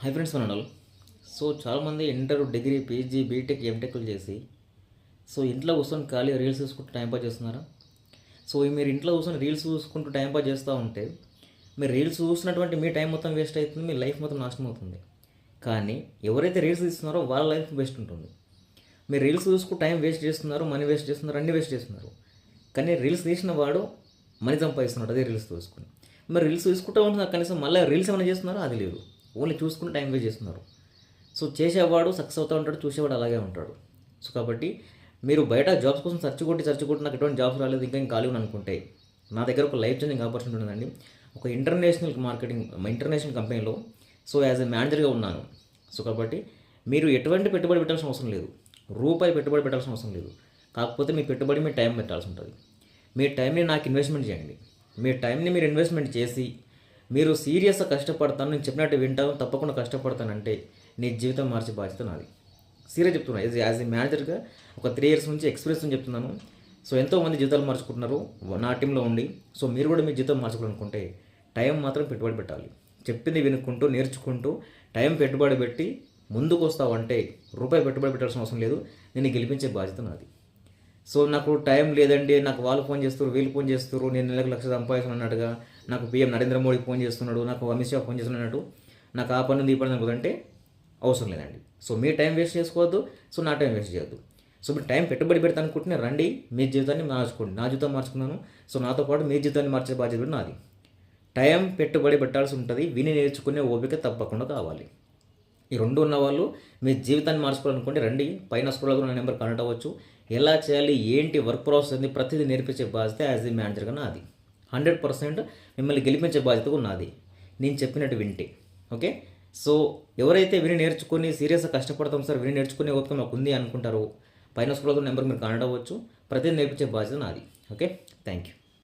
High friends మనల్. So చాలామంది inter, degree, PG, BTech, ఎంటెక్లు చేసి ఇంట్లో కూర్చొని ఖాళీ రీల్స్ చూసుకుంటూ టైంపాస్ చేస్తున్నారా? మీరు ఇంట్లో కూర్చొని రీల్స్ చూసుకుంటూ టైంపాస్ చేస్తూ ఉంటే మీరు రీల్స్ చూసినటువంటి మీ టైం మొత్తం వేస్ట్ అవుతుంది, మీ లైఫ్ మొత్తం నాశనం అవుతుంది. కానీ ఎవరైతే రీల్స్ తీస్తున్నారో వాళ్ళ లైఫ్ బెస్ట్ ఉంటుంది. మీరు రీల్స్ చూసుకుంటూ టైం వేస్ట్ చేస్తున్నారు, మనీ వేస్ట్ చేస్తున్నారు, అన్నీ వేస్ట్ చేస్తున్నారు. కానీ రీల్స్ తీసిన వాడు మనీ సంపాదిస్తున్నాడు అదే రీల్స్ చూసుకుని. మరి రీల్స్ చూసుకుంటూ ఉంటున్నారు, కనీసం మళ్ళీ రీల్స్ ఏమైనా చేస్తున్నారో అది లేదు, ఓన్లీ చూసుకుని టైం వేస్ట్ చేస్తున్నారు. చేసేవాడు సక్సెస్ అవుతూ ఉంటాడు, చూసేవాడు అలాగే ఉంటాడు. కాబట్టి మీరు బయట జాబ్స్ కోసం సర్చ్ కొట్టి నాకు ఎటువంటి జాబ్స్ రాలేదు, ఇంకా ఖాళీ అని అనుకుంటే నా దగ్గర ఒక లైఫ్ చేంజింగ్ ఆపర్చునిటీ ఉందండి. ఒక ఇంటర్నేషనల్ కంపెనీలో యాజ్ ఎ మేనేజర్గా ఉన్నాను. కాబట్టి మీరు ఎటువంటి పెట్టుబడి పెట్టాల్సిన అవసరం లేదు, రూపాయి పెట్టుబడి పెట్టాల్సిన అవసరం లేదు. కాకపోతే మీ పెట్టుబడి మీ టైం పెట్టాల్సి ఉంటుంది. మీ టైంని నాకు ఇన్వెస్ట్మెంట్ చేయండి. మీ టైంని మీరు ఇన్వెస్ట్మెంట్ చేసి మీరు సీరియస్గా కష్టపడతాను, నేను చెప్పినట్టు వింటాను, తప్పకుండా కష్టపడతానంటే నీ జీవితం మార్చే బాధ్యత నాది. సీరియస్ చెప్తున్నాను. యాజ్ ఏ మేనేజర్గా ఒక 3 years నుంచి ఎక్స్పీరియన్స్ అని చెప్తున్నాను. ఎంతోమంది జీవితాలు మార్చుకుంటున్నారు నా టీంలో ఉండి. మీరు కూడా మీ జీవితం మార్చుకోవాలనుకుంటే టైం మాత్రం పెట్టుబడి పెట్టాలి. చెప్పింది వినుకుంటూ నేర్చుకుంటూ టైం పెట్టుబడి పెట్టి ముందుకు వస్తావంటే రూపాయి పెట్టుబడి పెట్టాల్సిన అవసరం లేదు, నేను గెలిపించే బాధ్యత నాది. నాకు టైం లేదండి, నాకు వాళ్ళు ఫోన్ చేస్తారు, వీళ్ళు ఫోన్ చేస్తారు, నేను నెలకు 1,00,000 సంపాదిస్తున్నట్టుగా, నాకు PM నరేంద్ర మోడీ ఫోన్ చేస్తున్నాడు, నాకు అమిత్ షా ఫోన్ చేస్తున్నట్టు, నాకు ఆ పని ఈ పని అనుకుంటే అవసరం లేదండి. మీ టైం వేస్ట్ చేసుకోవద్దు, నా టైం వేస్ట్ చేయొద్దు. మీరు టైం పెట్టుబడి పెడతా అనుకుంటున్నా రండి, మీ జీవితాన్ని మార్చుకోండి. నా జీవితం మార్చుకున్నాను, నాతో పాటు మీ జీవితాన్ని మార్చే బాధ్యత కూడా నాది. టైం పెట్టుబడి పెట్టాల్సి ఉంటుంది, విని నేర్చుకునే ఓపిక తప్పకుండా కావాలి. ఈ రెండు ఉన్న వాళ్ళు మీ జీవితాన్ని మార్చుకోవాలనుకోండి రండి, పైన స్క్రోల్ నా నెంబర్ కనెక్ట్ అవ్వచ్చు. ఎలా చేయాలి, ఏంటి వర్క్ ప్రాసెస్ ఉంది, ప్రతిదీ నేర్పించే బాధ్యత యాజ్ ఏ మేనేజర్గా నాది. 100% మిమ్మల్ని గెలిపించే బాధ్యత కూడా నాది, నేను చెప్పినట్టు వింటే. ఓకే, ఎవరైతే విని నేర్చుకుని సీరియస్గా కష్టపడతాం సార్, విని నేర్చుకునే ఓపిక మాకు ఉంది అనుకుంటారో పైన స్క్రోల్ నెంబర్ మీరు కనెక్ట్ అవ్వచ్చు. ప్రతిదీ నేర్పించే బాధ్యత నాది. Okay, thank you.